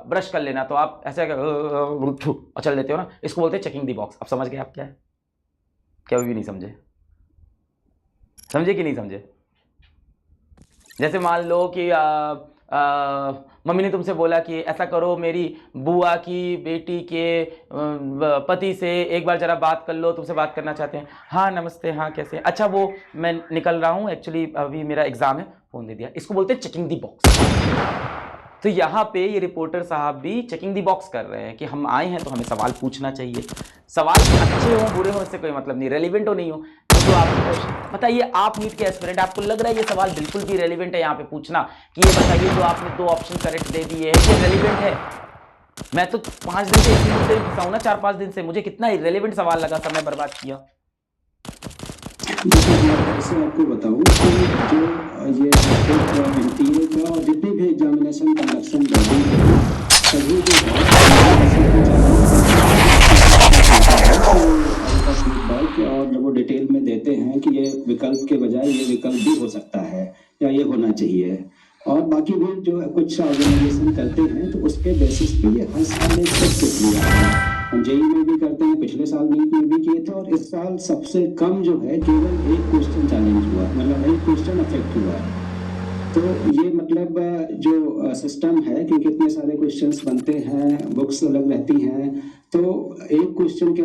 Brush कर लेना, तो आप ऐसे चल लेते हो ना, इसको बोलते हैं चेकिंग द बॉक्स। अब समझ गए आप क्या है? क्या भी नहीं समझे? समझे कि नहीं समझे? जैसे मान लो कि मम्मी ने तुमसे बोला कि ऐसा करो, मेरी बुआ की बेटी के पति से एक बार जरा बात कर लो, तुमसे बात करना चाहते हैं। हाँ नमस्ते, हाँ कैसे हैं? अच्छा वो मैं निकल रहा हूँ, एक्चुअली अभी मेरा एग्जाम है, फोन दे दिया। इसको बोलते हैं चेकिंग दी बॉक्स। तो यहाँ पे ये रिपोर्टर साहब भी चेकिंग दी बॉक्स कर रहे हैं कि हम आए हैं तो हमें सवाल पूछना चाहिए। सवाल अच्छे हो बुरे हो इससे कोई मतलब नहीं, रेलिवेंट हो नहीं हो। तो आप बताइए, आप नीट के एस्पिरेंट, आपको लग रहा है ये सवाल बिल्कुल भी रेलिवेंट है यहाँ पे पूछना कि ये बताइए जो आपने 2 ऑप्शन करेक्ट दे दिए हैं ये रेलिवेंट है? मैं तो 5 दिन से इसी मुद्दे में फंसा हूं ना, 4-5 दिन से। मुझे कितना इरेलीवेंट सवाल लगा, समय बर्बाद किया। ऐसे आपको बताऊं कि जो ये एनटीए का और जितने भी एग्जामिनेशन कंडक्शन बॉडी है, सभी जो है फीडबैक और वो डिटेल में देते हैं कि ये विकल्प के बजाय ये विकल्प भी हो सकता है या ये होना चाहिए। और बाकी भी जो कुछ ऑर्गेनाइजेशन करते हैं तो उसके बेसिस पे ये हर साल एक टेस्ट लिया है। हम जेई में भी करते हैं, पिछले साल नीट में भी किए थे, और इस साल सबसे कम जो है केवल एक क्वेश्चन चैलेंज हुआ, मतलब एक क्वेश्चन अफेक्ट हुआ। तो ये मतलब जो सिस्टम है, क्योंकि इतने सारे क्वेश्चंस बनते हैं, बुक्स अलग रहती हैं, तो एक क्वेश्चन के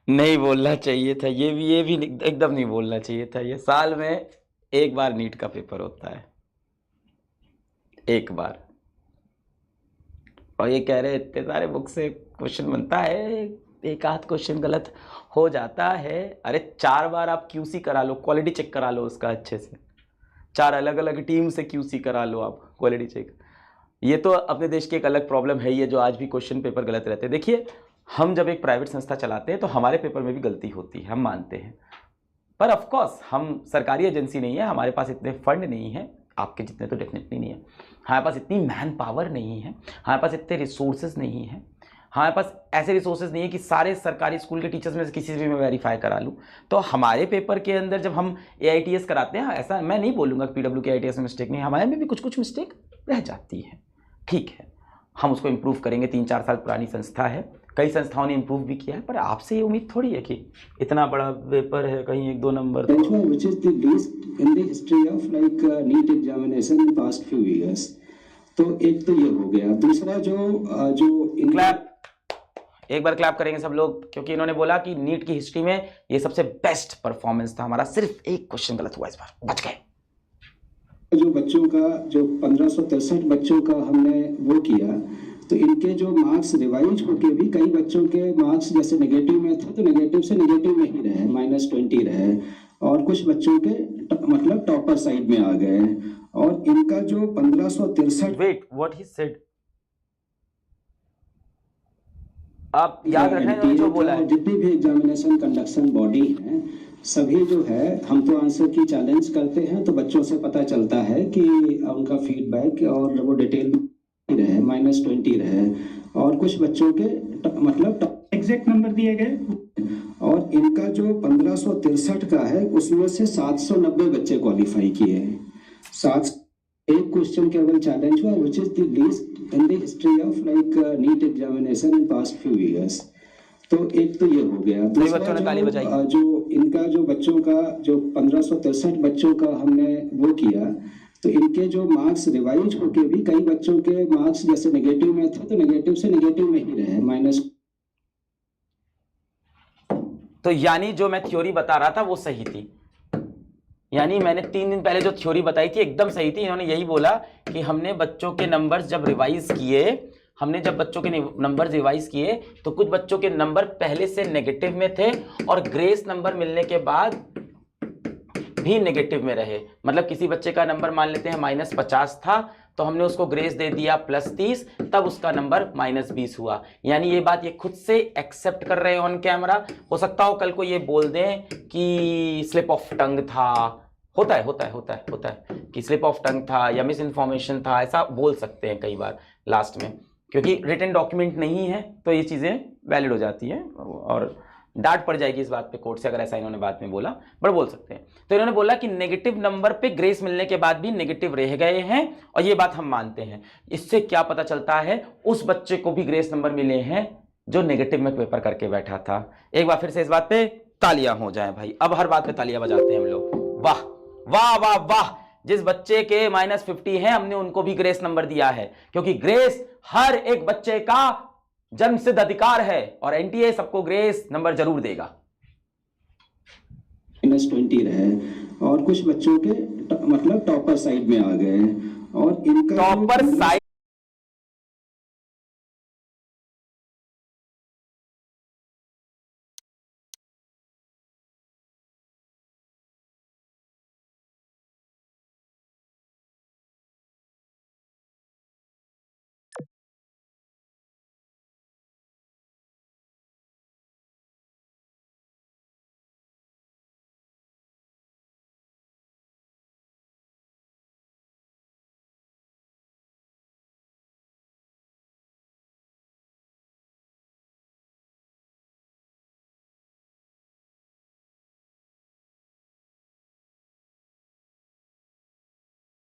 नहीं बोलना चाहिए था, ये भी एकदम नहीं बोलना चाहिए था। ये साल में एक बार नीट का पेपर होता है, एक बार। और ये कह रहे इतने सारे बुक से क्वेश्चन बनता है, एक आध क्वेश्चन गलत हो जाता है। अरे 4 बार आप क्यूसी करा लो, क्वालिटी चेक करा लो उसका अच्छे से। 4 अलग अलग टीम से क्यूसी करा लो आप, क्वालिटी चेक। ये तो अपने देश की एक अलग प्रॉब्लम है, ये जो आज भी क्वेश्चन पेपर गलत रहते हैं। देखिए, हम जब एक प्राइवेट संस्था चलाते हैं तो हमारे पेपर में भी गलती होती है, हम मानते हैं। पर ऑफ कोर्स हम सरकारी एजेंसी नहीं है, हमारे पास इतने फंड नहीं है, आपके जितने तो डेफिनेटली नहीं है। हमारे पास इतनी मैन पावर नहीं है, हमारे पास इतने रिसोर्सेज नहीं है, हमारे पास ऐसे रिसोर्सेज नहीं है कि सारे सरकारी स्कूल के टीचर्स में से किसी से भी मैं वेरीफाई करा लूँ। तो हमारे पेपर के अंदर जब हम AITS कराते हैं, ऐसा मैं नहीं बोलूँगा कि PW के ITS में मिस्टेक नहीं, हमारे में भी कुछ कुछ मिस्टेक रह जाती है। ठीक है, हम उसको इम्प्रूव करेंगे। 3-4 साल पुरानी संस्था है, कई संस्थाओं ने इम्प्रूव भी किया है, पर आपसे ये उम्मीद थोड़ी है कि इतना बड़ा पेपर है कहीं 1-2 नंबर तो। which is the least in the history of like NEET examination in past few years। तो एक तो ये हो गया। दूसरा जो क्लैप, एक बार क्लैप करेंगे सब लोग, क्योंकि इन्होंने बोला कि नीट की हिस्ट्री में ये सबसे बेस्ट परफॉर्मेंस था हमारा। सिर्फ एक क्वेश्चन गलत हुआ इस बार, बच गए। जो बच्चों का जो 1563 बच्चों का हमने वो किया, तो इनके जो मार्क्स रिवाइज होके भी कई बच्चों के मार्क्स जैसे नेगेटिव में थे तो नेगेटिव से नेगेटिव में ही रहे, -20 रहे, और कुछ बच्चों के मतलब टॉपर साइड में आ गए। और इनका जो 1563, वेट, व्हाट ही सेड, आप याद रखें जो बोला है। जितनी भी एग्जामिनेशन कंडक्शन बॉडी है, सभी जो है, हम तो आंसर की चैलेंज करते हैं तो बच्चों से पता चलता है कि उनका फीडबैक और वो डिटेल रहे, -20 रहे, और कुछ बच्चों के मतलब एग्जैक्ट नंबर दिए गए। और इनका जो 1563 का है उसमें से 790 बच्चे क्वालिफाई किए हैं। एक क्वेश्चन केवल चैलेंज हुआ, which is the least in the history of like NEET examination in past few years। तो एक तो ये हो गया। दूसरा जो इनका जो बच्चों का जो 1563 बच्चों का हमने वो किया, तो इनके जो मार्क्स रिवाइज होके भी कई बच्चों के मार्क्स जैसे नेगेटिव में थे तो नेगेटिव से नेगेटिव में ही रहे, माइनस। तो यानी जो मैं थ्योरी बता रहा था वो सही थी, यानी मैंने 3 दिन पहले जो थ्योरी बताई थी एकदम सही थी। इन्होंने यही बोला कि हमने बच्चों के नंबर्स जब रिवाइज किए, तो कुछ बच्चों के नंबर पहले से नेगेटिव में थे और ग्रेस नंबर मिलने के बाद भी नेगेटिव में रहे। मतलब किसी बच्चे का नंबर मान लेते हैं -50 था, तो हमने उसको ग्रेस दे दिया +30, तब उसका नंबर -20 हुआ। यानी ये बात ये खुद से एक्सेप्ट कर रहे हैं ऑन कैमरा। हो सकता हो कल को ये बोल दें कि स्लिप ऑफ टंग था, होता है कि स्लिप ऑफ टंग था या मिस इन्फॉर्मेशन था, ऐसा बोल सकते हैं कई बार लास्ट में, क्योंकि रिटन डॉक्यूमेंट नहीं है तो ये चीज़ें वैलिड हो जाती हैं। और डांट पड़ जाएगी इस बात पे कोर्ट से अगर ऐसा इन्होंने बाद में बोला, बट बोल सकते हैं। तो इन्होंने बोला कि नेगेटिव नंबर पे ग्रेस मिलने के बाद भी नेगेटिव रह गए हैं, और ये बात हम मानते हैं। इससे क्या पता चलता है, उस बच्चे को भी ग्रेस नंबर मिले हैं जो नेगेटिव में पेपर करके बैठा था। एक बार फिर से इस बात पे तालियां हो जाए भाई, अब हर बात पे तालियां बजाते हैं हम लोग। वाह वाह वाह वाह, जिस बच्चे के -50 है हमने उनको भी ग्रेस नंबर दिया है, क्योंकि ग्रेस हर एक बच्चे का जन्मसिद्ध अधिकार है, और एनटीए सबको ग्रेस नंबर जरूर देगा। -20 रहे, और कुछ बच्चों के मतलब टॉपर साइड में आ गए, और इनका टॉपर साइड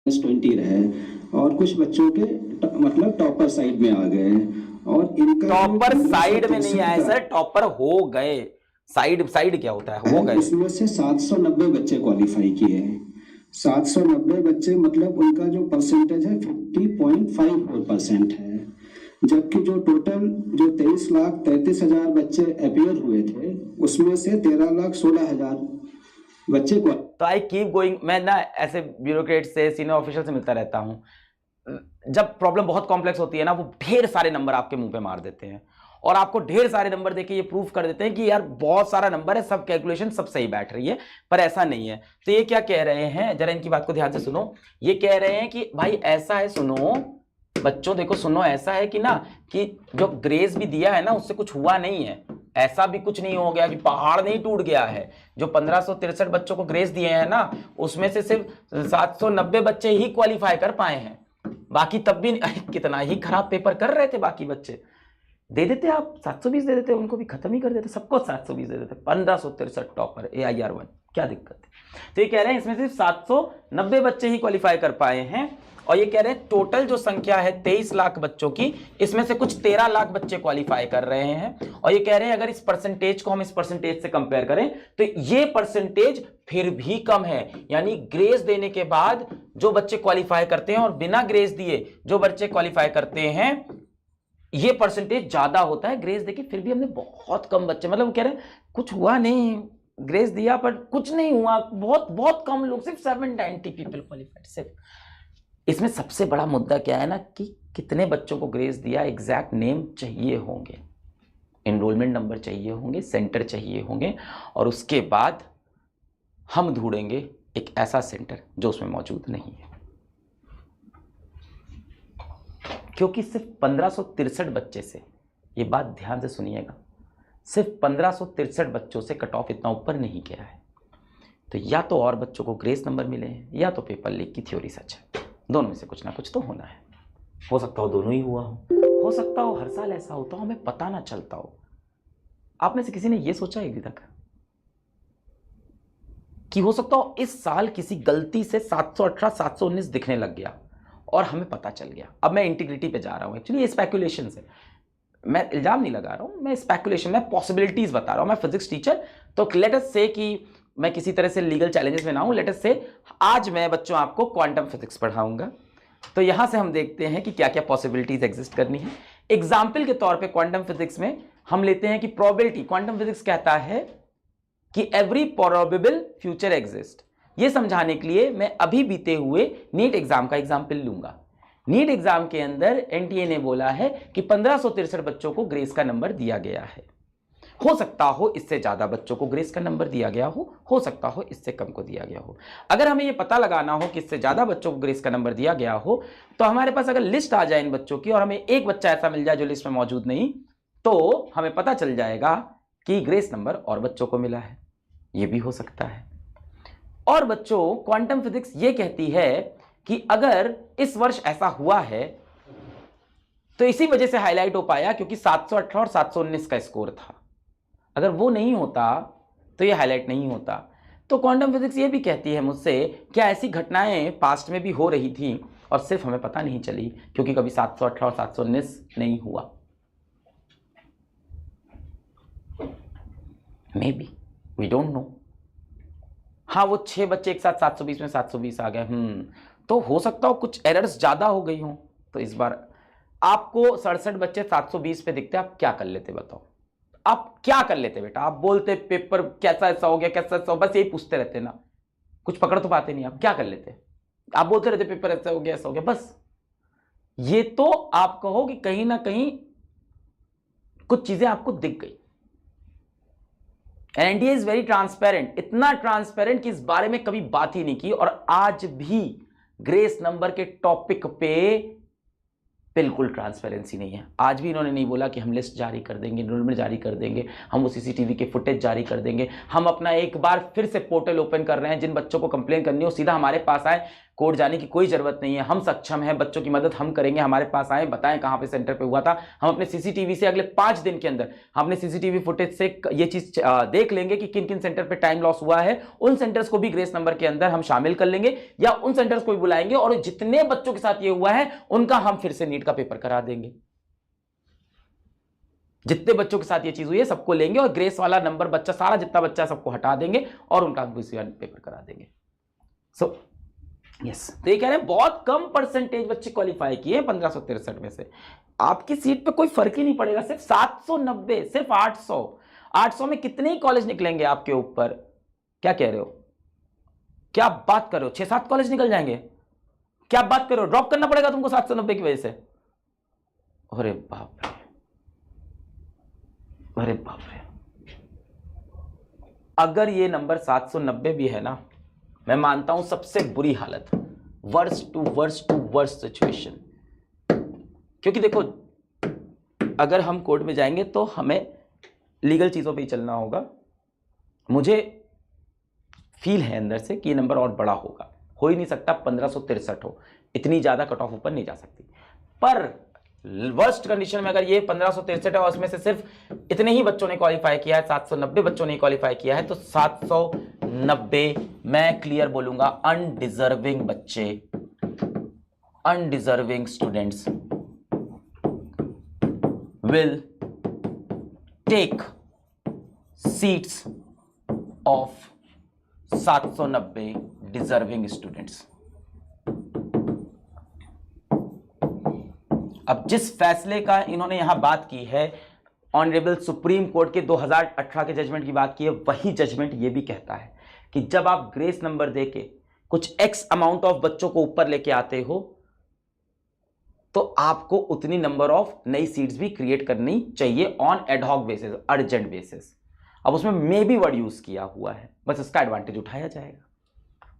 -20 रहे, और कुछ बच्चों के मतलब टॉपर साइड में आ गए, और इनका टॉपर साइड में नहीं आए सर, टॉपर हो गए। साइड साइड क्या होता है, हो गए। इसमें से 790 बच्चे क्वालिफाई किए हैं। 790 बच्चे मतलब उनका जो परसेंटेज है 50.54% है, जबकि जो टोटल जो 23,33,000 बच्चे अपीयर हुए थे उसमें से 13,16,000 बच्चे को। तो आई कीप गोइंग, मैं ना ऐसे ब्यूरोक्रेट से सीनियर ऑफिशियल से मिलता रहता हूं। जब प्रॉब्लम बहुत कॉम्प्लेक्स होती है ना, वो ढेर सारे नंबर आपके मुंह पे मार देते हैं, और आपको ढेर सारे नंबर देके ये प्रूफ कर देते हैं कि यार बहुत सारा नंबर है, सब कैलकुलेशन सब सही बैठ रही है, पर ऐसा नहीं है। तो ये क्या कह रहे हैं, जरा इनकी बात को ध्यान से सुनो। ये कह रहे हैं कि भाई ऐसा है, सुनो बच्चों देखो सुनो, ऐसा है कि ना कि जो ग्रेस भी दिया है ना उससे कुछ हुआ नहीं है, ऐसा भी कुछ नहीं हो गया कि पहाड़ नहीं टूट गया है। जो 1563 बच्चों को ग्रेस दिए हैं ना, उसमें से सिर्फ 790 बच्चे ही क्वालिफाई कर पाए हैं, बाकी तब भी कितना ही खराब पेपर कर रहे थे बाकी बच्चे। दे देते आप 720 दे देते, उनको भी खत्म ही कर देते, सबको 720 दे देते। 1563 टॉपर AIR1, क्या दिक्कत है। तो ये कह रहे हैं इसमें सिर्फ 790 बच्चे ही क्वालिफाई कर पाए हैं, और ये कह रहे हैं टोटल जो संख्या है 23 लाख बच्चों की, इसमें से कुछ 13 लाख बच्चे क्वालिफाई कर रहे हैं। और ये कह रहे हैं अगर इस परसेंटेज को हम इस परसेंटेज से कंपेयर करें तो ये परसेंटेज फिर भी कम है, यानी ग्रेस देने के बाद जो बच्चे क्वालिफाई करते हैं और बिना ग्रेस दिए जो बच्चे क्वालिफाई करते हैं, ये परसेंटेज ज्यादा होता है। ग्रेस देके फिर भी हमने बहुत कम बच्चे, मतलब वो कह रहे हैं कुछ हुआ नहीं, ग्रेस दिया पर कुछ नहीं हुआ, बहुत बहुत कम लोग, सिर्फ 790 पीपल क्वालिफाइड सिर्फ। इसमें सबसे बड़ा मुद्दा क्या है ना कि कितने बच्चों को ग्रेस दिया, एग्जैक्ट नेम चाहिए होंगे, एनरोलमेंट नंबर चाहिए होंगे, सेंटर चाहिए होंगे, और उसके बाद हम ढूंढेंगे एक ऐसा सेंटर जो उसमें मौजूद नहीं है। क्योंकि सिर्फ 1563 बच्चे से, ये बात ध्यान से सुनिएगा, सिर्फ 1563 बच्चों से कट ऑफ इतना ऊपर नहीं गया है। तो या तो और बच्चों को ग्रेस नंबर मिले हैं, या तो पेपर लीक की थ्योरी सच है। दोनों में से कुछ ना कुछ तो होना है। हो सकता हो दोनों ही हुआ हो सकता हो हर साल ऐसा होता हो, हमें पता ना चलता हो। आप में से किसी ने यह सोचा है अभी तक कि हो सकता हो इस साल किसी गलती से 718 719 दिखने लग गया और हमें पता चल गया। अब मैं इंटीग्रिटी पे जा रहा हूं, एक्चुअली ये स्पेकुलेशन है, मैं इल्जाम नहीं लगा रहा हूं, मैं स्पेकुलेशन, मैं पॉसिबिलिटीज बता रहा हूं। मैं फिजिक्स टीचर, तो लेट अस से कि मैं किसी तरह से लीगल चैलेंजेस में ना हूं, लेट अस से आज मैं बच्चों आपको क्वांटम फिजिक्स पढ़ाऊंगा। तो यहां से हम देखते हैं कि क्या क्या पॉसिबिलिटीज एग्जिस्ट करनी है। एग्जाम्पल के तौर पे क्वांटम फिजिक्स में हम लेते हैं कि प्रोबेबिलिटी, क्वांटम फिजिक्स कहता है कि एवरी प्रोबेबल फ्यूचर एग्जिस्ट। ये समझाने के लिए मैं अभी बीते हुए नीट एग्जाम का एग्जाम्पल लूंगा। नीट एग्जाम के अंदर एनटीए ने बोला है कि 1563 बच्चों को ग्रेस का नंबर दिया गया है। हो सकता हो इससे ज्यादा बच्चों को ग्रेस का नंबर दिया गया हो सकता हो इससे कम को दिया गया हो। अगर हमें यह पता लगाना हो कि इससे ज्यादा बच्चों को ग्रेस का नंबर दिया गया हो, तो हमारे पास अगर लिस्ट आ जाए इन बच्चों की और हमें एक बच्चा ऐसा मिल जाए जो लिस्ट में मौजूद नहीं, तो हमें पता चल जाएगा कि ग्रेस नंबर और बच्चों को मिला है। यह भी हो सकता है। और बच्चों, क्वांटम फिजिक्स यह कहती है कि अगर इस वर्ष ऐसा हुआ है तो इसी वजह से हाईलाइट हो पाया क्योंकि 718 और 719 का स्कोर था। अगर वो नहीं होता तो ये हाईलाइट नहीं होता। तो क्वांटम फिजिक्स ये भी कहती है मुझसे क्या ऐसी घटनाएं पास्ट में भी हो रही थी और सिर्फ हमें पता नहीं चली क्योंकि कभी 718 और 719 नहीं हुआ। Maybe, we don't know. हाँ, वो 6 बच्चे एक साथ 720 में 720 आ गए, तो हो सकता हो कुछ एरर्स ज्यादा हो गई हो। तो इस बार आपको 67 बच्चे 720 पे दिखते, आप क्या कर लेते बताओ? आप क्या कर लेते बेटा? आप बोलते पेपर कैसा ऐसा हो गया, कैसा ऐसा हो, बस यही पूछते रहते ना, कुछ पकड़ तो पाते नहीं। आप क्या कर लेते? आप बोलते रहते पेपर ऐसा हो गया, ऐसा हो गया, बस। ये तो आप कहो कि कहीं ना कहीं कुछ चीजें आपको दिख गई। एनडीए इज वेरी ट्रांसपेरेंट, इतना ट्रांसपेरेंट कि इस बारे में कभी बात ही नहीं की, और आज भी ग्रेस नंबर के टॉपिक पे बिल्कुल ट्रांसपेरेंसी नहीं है। आज भी इन्होंने नहीं बोला कि हम लिस्ट जारी कर देंगे, एनरोलमेंट जारी कर देंगे, हम वो सीसीटीवी के फुटेज जारी कर देंगे, हम अपना एक बार फिर से पोर्टल ओपन कर रहे हैं, जिन बच्चों को कंप्लेन करनी हो सीधा हमारे पास आए, कोर्ट जाने की कोई जरूरत नहीं है, हम सक्षम हैं, बच्चों की मदद हम करेंगे, हमारे पास आए, बताएं कहां पे सेंटर पे हुआ था, हम अपने सीसीटीवी से अगले 5 दिन के अंदर हम अपने सीसीटीवी फुटेज से ये चीज देख लेंगे कि किन किन सेंटर पे टाइम लॉस हुआ है। उन सेंटर्स को भी ग्रेस नंबर के अंदर हम शामिल कर लेंगे या उन सेंटर्स को भी बुलाएंगे और जितने बच्चों के साथ ये हुआ है उनका हम फिर से नीट का पेपर करा देंगे। जितने बच्चों के साथ ये चीज हुई है सबको लेंगे और ग्रेस वाला नंबर बच्चा सारा जितना बच्चा सबको हटा देंगे और उनका पेपर करा देंगे। सो यस, तो ये कह रहे हैं बहुत कम परसेंटेज बच्चे क्वालिफाई किए 1563 में से। आपकी सीट पे कोई फर्क ही नहीं पड़ेगा, सिर्फ 790, सिर्फ 800 में कितने ही कॉलेज निकलेंगे आपके ऊपर? क्या कह रहे हो? क्या बात कर रहे हो? 6-7 कॉलेज निकल जाएंगे? क्या बात कर रहे हो? ड्रॉप करना पड़ेगा तुमको 790 की वजह से? अरे बाप रे, अरे बाप रे। अगर ये नंबर 790 भी है ना, मैं मानता हूं सबसे बुरी हालत, वर्स्ट टू वर्स्ट सिचुएशन। क्योंकि देखो अगर हम कोर्ट में जाएंगे तो हमें लीगल चीजों पे ही चलना होगा। मुझे फील है अंदर से कि ये नंबर और बड़ा होगा, हो ही नहीं सकता 1563 हो, इतनी ज्यादा कट ऑफ ऊपर नहीं जा सकती। पर वर्स्ट कंडीशन में अगर ये 1563 है और उसमें से सिर्फ इतने ही बच्चों ने क्वालिफाई किया है, 790 बच्चों ने क्वालिफाई किया है, तो 790 मैं क्लियर बोलूंगा अनडिजर्विंग बच्चे, undeserving students will take seats of 790 deserving students। अब जिस फैसले का इन्होंने यहां बात की है, ऑनरेबल सुप्रीम कोर्ट के 2018 के जजमेंट की बात की है, वही जजमेंट ये भी कहता है कि जब आप ग्रेस नंबर देके कुछ एक्स अमाउंट ऑफ बच्चों को ऊपर लेके आते हो तो आपको उतनी नंबर ऑफ नई सीट्स भी क्रिएट करनी चाहिए on ad hoc basis, urgent basis. अब उसमें मे बी वर्ड यूज किया हुआ है, बस इसका एडवांटेज उठाया जाएगा,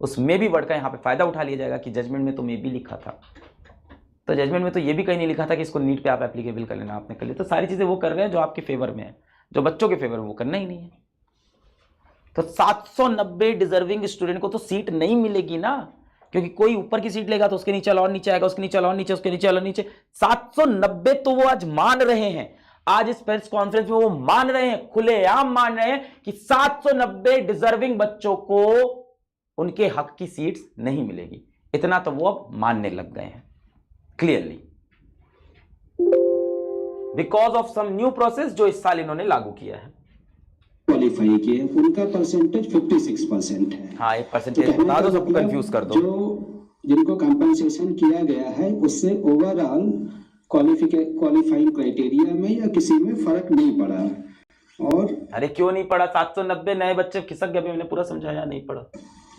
उस मे बी वर्ड का यहां पे फायदा उठा लिया जाएगा कि जजमेंट में तो मे बी लिखा था, तो जजमेंट में तो ये भी कहीं नहीं लिखा था कि इसको नीट पे आप एप्लीकेबल कर लेना, आपने कर लिया। तो सारी चीजें वो कर रहे हैं जो आपके फेवर में है, जो बच्चों के फेवर में वो करना ही नहीं है। तो 790 डिजर्विंग स्टूडेंट को तो सीट नहीं मिलेगी ना, क्योंकि कोई ऊपर की सीट लेगा तो उसके नीचे और नीचे आएगा, उसके नीचे और नीचे, उसके नीचे और नीचे। 790 तो वो आज मान रहे हैं, आज इस प्रेस कॉन्फ्रेंस में वो मान रहे हैं, खुलेआम मान रहे हैं कि 790 डिजर्विंग बच्चों को उनके हक की सीट्स नहीं मिलेगी। इतना तो वो अब मानने लग गए हैं clearly, because of some new process जो इस साल इन्होंने लागू किया है। क्वालिफाई किए उनका परसेंटेज 56% है। हाँ, एक परसेंटेज बता दो, सबको कंफ्यूज कर दो। जो जिनको कंपनसेशन किया गया है उससे ओवरऑल क्वालिफाइंग क्राइटेरिया में या किसी में फर्क नहीं पड़ा। और अरे क्यों नहीं पड़ा? 790 नए बच्चे खिसक गए, मैंने पूरा समझाया, नहीं पड़ा।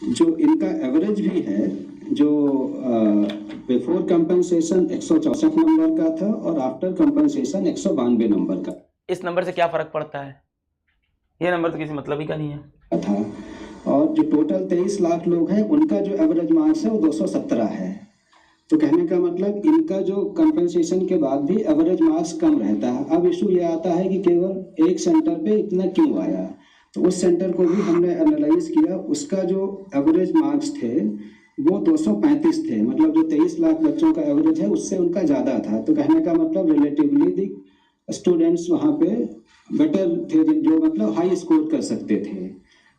जो इनका एवरेज भी है, जो बिफोर कंपनसेशन 164 नंबर का था और आफ्टर कंपनसेशन 192 नंबर का। इस नंबर से क्या फर्क पड़ता है? ये नंबर तो किसी मतलब ही का नहीं है था। और जो टोटल 23 लाख लोग हैं उनका जो एवरेज मार्क्स है वो 217 है। तो कहने का मतलब इनका जो कंपनसेशन के बाद भी एवरेज मार्क्स कम रहता है। अब इशू ये आता है कि केवल एक सेंटर पे इतना क्यों आया, तो उस सेंटर को भी हमने एनालाइज किया, उसका जो एवरेज मार्क्स थे वो 235 थे, मतलब जो 23 लाख बच्चों का एवरेज है उससे उनका ज़्यादा था। तो कहने का मतलब रिलेटिवली दी स्टूडेंट्स वहाँ पे बेटर थे, जो मतलब हाई स्कोर कर सकते थे,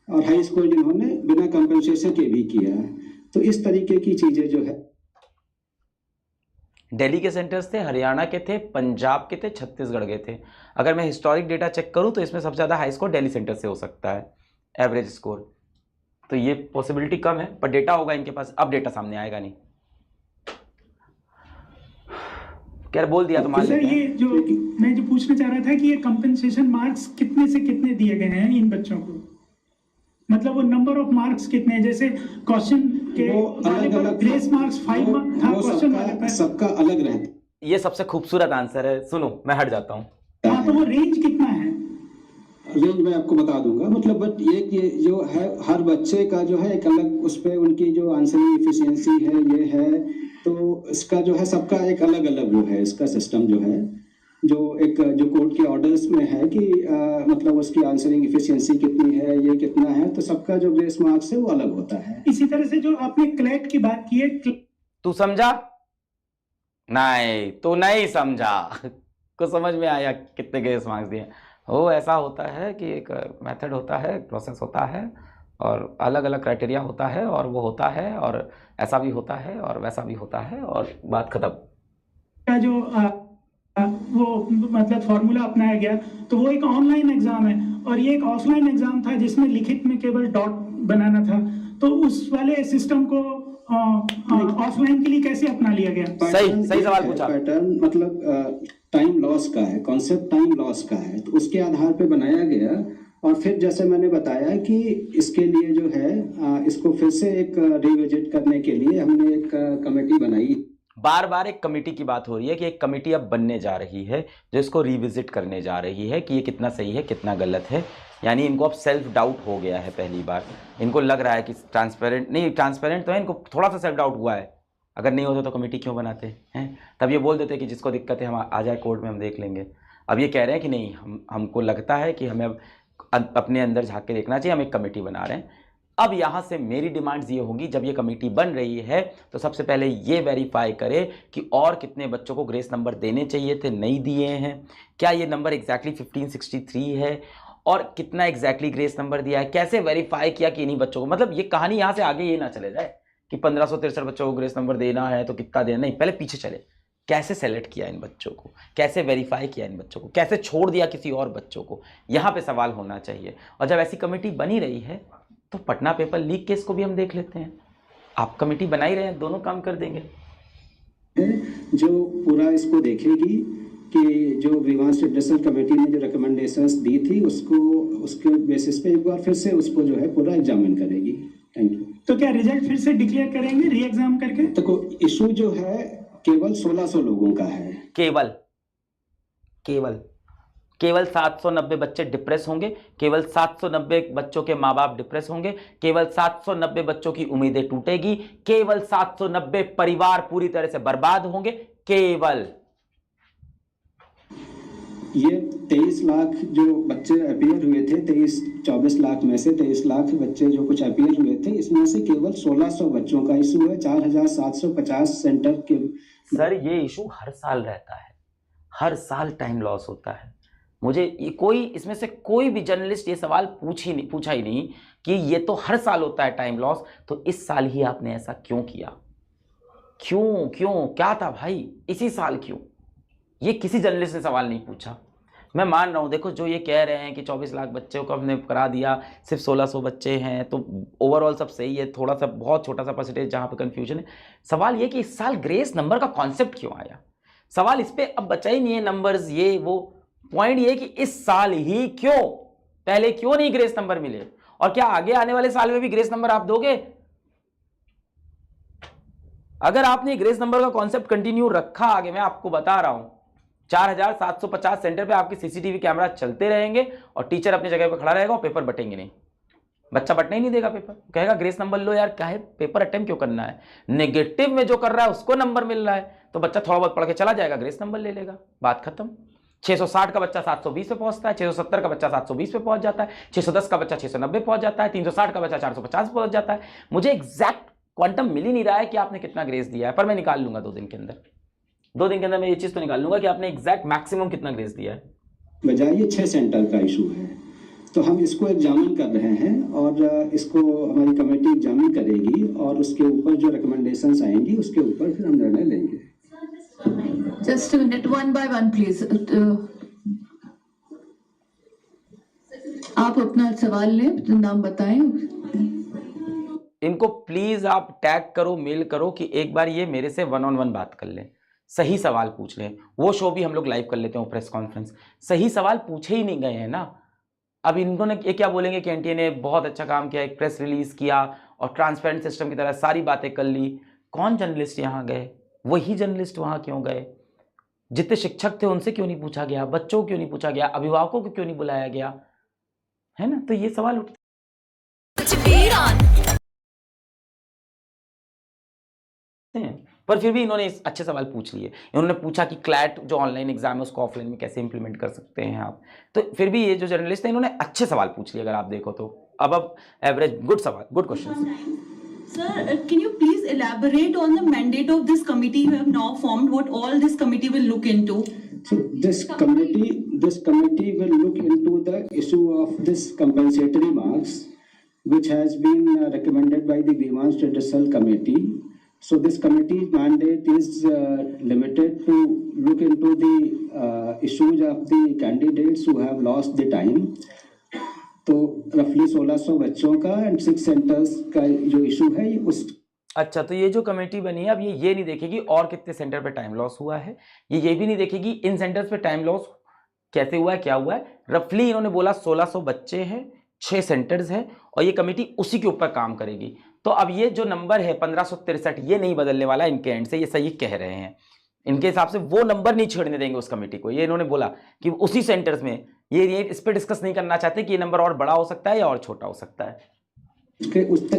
और हाई स्कोर जिन्होंने बिना कंपनसेशन के भी किया। तो इस तरीके की चीजें जो है, दिल्ली के सेंटर्स थे, हरियाणा के थे, पंजाब के थे, छत्तीसगढ़ के थे। अगर मैं हिस्टोरिक डेटा चेक करूं तो इसमें सबसे ज़्यादा हाई स्कोर दिल्ली सेंटर से हो सकता है, एवरेज स्कोर। तो ये पॉसिबिलिटी कम है, पर डेटा होगा इनके पास। अब डेटा सामने आएगा नहीं, क्या बोल दिया तो मान सर लेते हैं। ये जो मैं जो पूछना चाह रहा था कि ये कंपनसेशन मार्क्स कितने से कितने दिए गए हैं इन बच्चों को, मतलब वो नंबर ऑफ मार्क्स कितने हैं? जैसे क्वेश्चन के वो वाले पर अलग-अलग ग्रेस मार्क्स 5 था, वो क्वेश्चन वाले पर सबका अलग रहता है। ये सबसे खूबसूरत आंसर है। सुनो, मैं हट जाता हूँ। हाँ, तो वो रेंज कितना है? रेंज मैं आपको बता दूंगा, मतलब बट ये जो है हर बच्चे का जो है एक अलग, उस पे उनकी जो आंसरिंग एफिशिएंसी है ये है, तो इसका जो है सबका एक अलग अलग वो है, इसका सिस्टम जो है, जो एक जो कोर्ट के ऑर्डर्स में है कि मतलब उसकी आंसरिंग एफिशिएंसी कितनी है, ये कितना है, तो सबका जो ग्रेस मार्क्स है वो अलग होता है। इसी तरह से जो आपने क्लैट की बात की है, तू समझा? नहीं, तू नहीं समझा। कुछ समझ में आया कितने ग्रेस मार्क्स दिए? वो ऐसा होता है कि एक मेथड होता है, प्रोसेस होता है, और अलग अलग क्राइटेरिया होता है, और वो होता है, और ऐसा भी होता है, और वैसा भी होता है, और बात खत्म। का जो वो मतलब फॉर्मूला अपनाया गया, तो वो एक ऑनलाइन एग्जाम है और ये एक ऑफलाइन एग्जाम था जिसमें लिखित में केवल डॉट बनाना था। तो उस वाले सिस्टम को ऑफलाइन के लिए कैसे अपना लिया गया? सही सवाल पूछा। पैटर्न मतलब टाइम लॉस का है, कॉन्सेप्ट टाइम लॉस का है, तो उसके आधार पे बनाया गया। और फिर जैसे मैंने बताया कि इसके लिए जो है इसको फिर से एक रिविजिट करने के लिए हमने एक कमेटी बनाई। बार बार एक कमेटी की बात हो रही है कि एक कमेटी अब बनने जा रही है जो इसको रिविजिट करने जा रही है कि ये कितना सही है, कितना गलत है। यानी इनको अब सेल्फ डाउट हो गया है। पहली बार इनको लग रहा है कि ट्रांसपेरेंट नहीं, ट्रांसपेरेंट तो है, इनको थोड़ा सा सेल्फ डाउट हुआ है। अगर नहीं होता तो कमेटी क्यों बनाते हैं? तब ये बोल देते कि जिसको दिक्कत है हम आ जाए कोर्ट में, हम देख लेंगे। अब ये कह रहे हैं कि नहीं, हमको लगता है कि हमें अब अपने अंदर झांक के देखना चाहिए, हम एक कमेटी बना रहे हैं। अब यहाँ से मेरी डिमांड्स ये होगी, जब ये कमेटी बन रही है तो सबसे पहले ये वेरीफाई करे कि और कितने बच्चों को ग्रेस नंबर देने चाहिए थे, नहीं दिए हैं, क्या ये नंबर एग्जैक्टली 1563 है, और कितना एग्जैक्टली ग्रेस नंबर दिया है, कैसे वेरीफाई किया कि इन्हीं बच्चों को। मतलब ये कहानी यहाँ से आगे ये ना चले जाए कि 1563 बच्चों को ग्रेस नंबर देना है तो कितना देना, नहीं, पहले पीछे चले। कैसे सेलेक्ट किया इन बच्चों को, कैसे वेरीफाई किया इन बच्चों को, कैसे छोड़ दिया किसी और बच्चों को, यहाँ पे सवाल होना चाहिए। और जब ऐसी कमेटी बनी रही है तो पटना पेपर लीक केस को भी हम देख लेते हैं। आप कमेटी बना ही रहे हैं, दोनों काम कर देंगे। जो पूरा इसको देखेगी कि जो ग्रीवांस रिड्रेसल कमेटी ने जो रिकमेंडेशंस दी थी उसको, उसके बेसिस पे एक बार फिर से उसको जो है पूरा एग्जामिन करेगी। Thank you. तो क्या रिजल्ट फिर से डिक्लेयर करेंगे री एग्जाम करके? तो इशू जो है केवल 1600 लोगों का है। केवल 790 बच्चे डिप्रेस होंगे, केवल 790 बच्चों के माँ बाप डिप्रेस होंगे, केवल 790 बच्चों की उम्मीदें टूटेगी, केवल 790 परिवार पूरी तरह से बर्बाद होंगे। केवल ये 23 लाख जो बच्चे अपीयर हुए थे, 24 लाख में से 23 लाख बच्चे जो कुछ अपीयर हुए थे, इसमें से केवल 1600 बच्चों का इशू है। 4750 सेंटर के। सर ये इशू हर साल रहता है, हर साल टाइम लॉस होता है। मुझे ये कोई इसमें से कोई भी जर्नलिस्ट ये सवाल पूछा ही नहीं कि ये तो हर साल होता है टाइम लॉस, तो इस साल ही आपने ऐसा क्यों किया? क्यों क्या था भाई इसी साल क्यों? ये किसी जर्नलिस्ट ने सवाल नहीं पूछा। मैं मान रहा हूँ, देखो जो ये कह रहे हैं कि 24 लाख बच्चों को हमने करा दिया, सिर्फ 1600 बच्चे हैं, तो ओवरऑल सब सही है, थोड़ा सा बहुत छोटा सा परसेंटेज जहाँ पे कन्फ्यूजन है। सवाल ये कि इस साल ग्रेस नंबर का कॉन्सेप्ट क्यों आया? सवाल इस पर अब बचा ही नहीं है, नंबर्स ये वो। पॉइंट ये कि इस साल ही क्यों, पहले क्यों नहीं ग्रेस नंबर मिले, और क्या आगे आने वाले साल में भी ग्रेस नंबर आप दोगे? अगर आपने ग्रेस नंबर का कॉन्सेप्ट कंटिन्यू रखा आगे, मैं आपको बता रहा हूं 4750 सेंटर पे आपके सीसीटीवी कैमरा चलते रहेंगे और टीचर अपनी जगह पे खड़ा रहेगा और पेपर बटेंगे नहीं। बच्चा बटने ही नहीं देगा पेपर, कहेगा ग्रेस नंबर लो यार, क्या है पेपर अटेम्प्ट क्यों करना है? नेगेटिव में जो कर रहा है उसको नंबर मिल रहा है, तो बच्चा थोड़ा बहुत पढ़ के चला जाएगा, ग्रेस नंबर ले लेगा, बात खत्म। 660 का बच्चा 720 पे पहुंचता है, 670 का बच्चा 720 पे पहुंच जाता है, 610 का बच्चा 690 पहुंच जाता है, 360 का बच्चा 450 पहुंच जाता है। मुझे एग्जैक्ट क्वांटम मिल ही नहीं रहा है कि आपने कितना ग्रेस दिया है, पर मैं निकाल लूंगा 2 दिन के अंदर। 2 दिन के अंदर मैं ये चीज तो निकाल लूंगा कि आपने एग्जैक्ट मैक्सिमम कितना ग्रेस दिया है। बजाय ये 6 सेंटर का इशू है, तो हम इसको एग्जामिन कर रहे हैं और इसको हमारी कमेटी एग्जामिन करेगी और उसके ऊपर जो रिकमेंडेशंस आएंगी उसके ऊपर फिर हम निर्णय लेंगे। Just a minute, one by one, please. आप अपना सवाल लें, नाम बताएं। इनको प्लीज आप टैग करो, मेल करो कि एक बार ये मेरे से 1-on-1 बात कर लें, सही सवाल पूछ लें। वो शो भी हम लोग लाइव कर लेते हैं, प्रेस कॉन्फ्रेंस। सही सवाल पूछे ही नहीं गए हैं ना। अब इन्होंने ये क्या बोलेंगे कि एनटीए ने बहुत अच्छा काम किया, एक प्रेस रिलीज किया और ट्रांसपेरेंट सिस्टम की तरह सारी बातें कर ली। कौन जर्नलिस्ट यहाँ गए? वही जर्नलिस्ट वहाँ क्यों गए? जितने शिक्षक थे उनसे क्यों नहीं पूछा गया? बच्चों को क्यों नहीं पूछा गया? अभिभावकों को क्यों नहीं बुलाया गया? है ना, तो ये सवाल उठते हैं। पर फिर भी इन्होंने अच्छे सवाल पूछ लिए। इन्होंने पूछा कि क्लैट जो ऑनलाइन एग्जाम है उसको ऑफलाइन में कैसे इंप्लीमेंट कर सकते हैं आप। तो फिर भी ये जो जर्नलिस्ट है इन्होंने अच्छे सवाल पूछ लिए, अगर आप देखो तो। अब एवरेज गुड सवाल, good question. Sir, can you please elaborate on the mandate of this committee you have now formed? What all this committee will look into? So this committee will look into the issue of this compensatory marks, which has been recommended by the Grievance Redressal Committee. So this committee's mandate is limited to look into the issues of the candidates who have lost the time. तो रफली 1600 बच्चों का and 6 centres का जो issue है उस। अच्छा, तो ये जो कमेटी बनी है अब ये नहीं देखेगी और कितने सेंटर पे टाइम लॉस हुआ है, ये भी नहीं देखेगी इन सेंटर्स पे टाइम लॉस कैसे हुआ है, क्या हुआ है। रफली इन्होंने बोला 1600 बच्चे हैं, 6 सेंटर्स हैं और ये कमेटी उसी के ऊपर काम करेगी। तो अब ये जो नंबर है 1563 ये नहीं बदलने वाला इनके एंड से, ये सही कह रहे हैं। इनके हिसाब से वो नंबर नहीं छेड़ने देंगे उस कमेटी को। ये इन्होंने बोला कि उसी सेंटर्स में ये इस पे डिस्कस नहीं करना चाहते कि ये नंबर और बड़ा हो सकता है या और छोटा हो सकता है।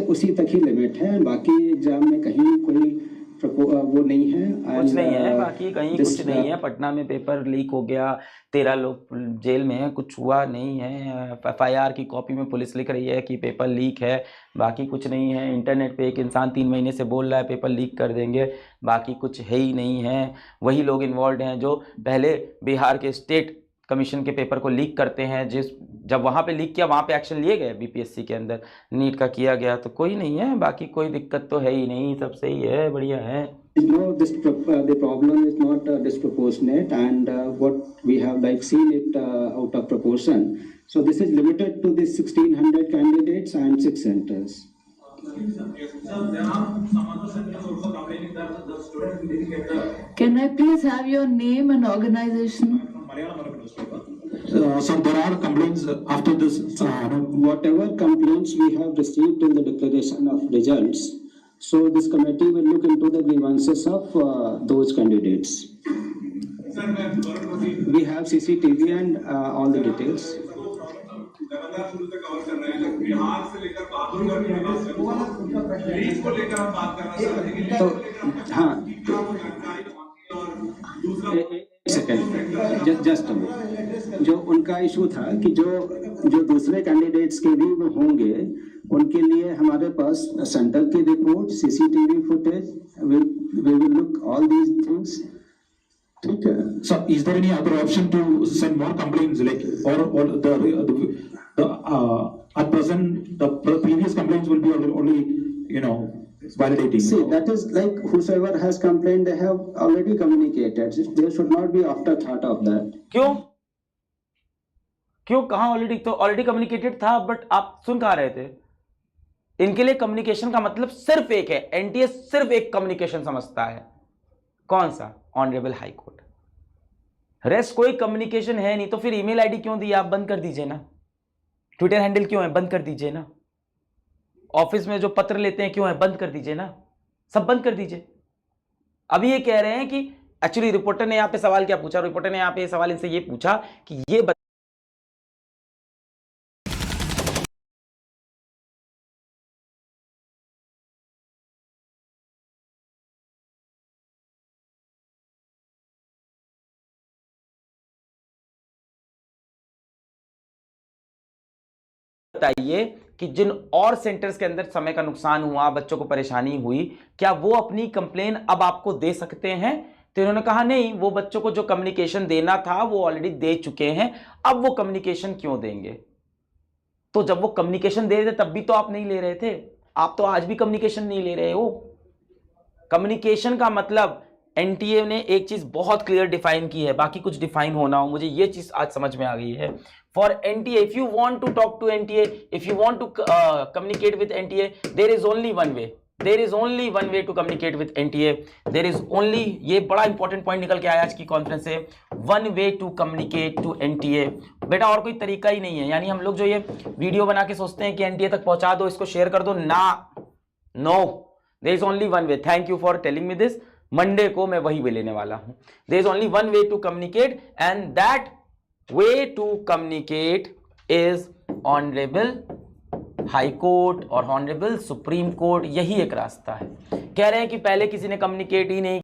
उसी तक ही लिमिट है, बाकी एग्जाम में कहीं कोई वो नहीं है, कुछ नहीं है, बाकी कहीं कुछ नहीं है। पटना में पेपर लीक हो गया, 13 लोग जेल में हैं, कुछ हुआ नहीं है। FIR की कॉपी में पुलिस लिख रही है कि पेपर लीक है, बाकी कुछ नहीं है। इंटरनेट पे एक इंसान 3 महीने से बोल रहा है पेपर लीक कर देंगे, बाकी कुछ है ही नहीं है। वही लोग इन्वॉल्व हैं जो पहले बिहार के स्टेट कमीशन के पेपर को लीक करते हैं। जब वहाँ पे लीक किया वहाँ पे एक्शन लिए गए, BPSC के अंदर नीट का किया गया, तो कोई नहीं है, बाकी कोई दिक्कत तो है ही नहीं, सब सही है, बढ़िया है। No, the problem is not disproportionate, and what we have seen it out of proportion. So this is limited to the 1600 candidates and 6 centers. Can I please have your name and organization? So there are complaints after this. Whatever complaints we have received in the declaration of results, so this committee will look into the grievances of those candidates. We have CCTV and all the details. तो हाँ, second just जो उनका issue था कि जो दूसरे candidates के भी होंगे उनके लिए हमारे पास सेंटर की report, CCTV footage, we will look all these things. ठीक है। So is there any other option to send more complaints, or at present the previous complaints will be only validating? See, that is whosoever has complained, they have already communicated. There should not be afterthought of that. क्यों कहाँ already? तो already communicated था, but आप सुन कहाँ रहे थे? इनके लिए कम्युनिकेशन का मतलब सिर्फ एक है, एनटीए सिर्फ एक कम्युनिकेशन समझता है। कौन सा? Honourable high court. रेस्ट कोई कम्युनिकेशन है नहीं। तो फिर ईमेल आईडी क्यों दी? आप बंद कर दीजिए ना। ट्विटर हैंडल क्यों है? बंद कर दीजिए ना। ऑफिस में जो पत्र लेते हैं क्यों है? बंद कर दीजिए ना। सब बंद कर दीजिए। अभी ये कह रहे हैं कि एक्चुअली रिपोर्टर ने यहाँ पे सवाल क्या पूछा? रिपोर्टर ने यहाँ पे सवाल इनसे ये पूछा कि ये बताइए कि जिन और सेंटर्स के अंदर समय का नुकसान हुआ, बच्चों को परेशानी हुई, क्या वो अपनी कंप्लेन अब आपको दे सकते हैं? तो इन्होंने कहा नहीं, वो बच्चों को जो कम्युनिकेशन देना था वो ऑलरेडी दे चुके हैं, अब वो कम्युनिकेशन क्यों देंगे। तो जब वो कम्युनिकेशन दे रहे थे तब भी तो आप नहीं ले रहे थे, आप तो आज भी कम्युनिकेशन नहीं ले रहे हो। कम्युनिकेशन का मतलब एनटीए ने एक चीज बहुत क्लियर डिफाइन की है, बाकी कुछ डिफाइन होना हो, मुझे ये चीज आज समझ में आ गई है। For NTA, if you want to talk to NTA, if you want to communicate with NTA, there is only one way, there is only one way to communicate with NTA, there is only, ये बड़ा important point निकल के आया आज की conference से, one way to communicate to NTA. बेटा और कोई तरीका ही नहीं है। यानी हम लोग जो ये वीडियो बना के सोचते हैं कि एनटीए तक पहुंचा दो, इसको शेयर कर दो, ना, no, there is only one way. Thank you for telling me this. Monday को मैं वही वे लेने वाला हूं। There is only one way to communicate and that way to communicate is honourable high court और ऑनरेबल सुप्रीम कोर्ट। यही एक रास्ता है। कह रहे हैं कि पहले किसी ने कम्युनिकेट ही नहीं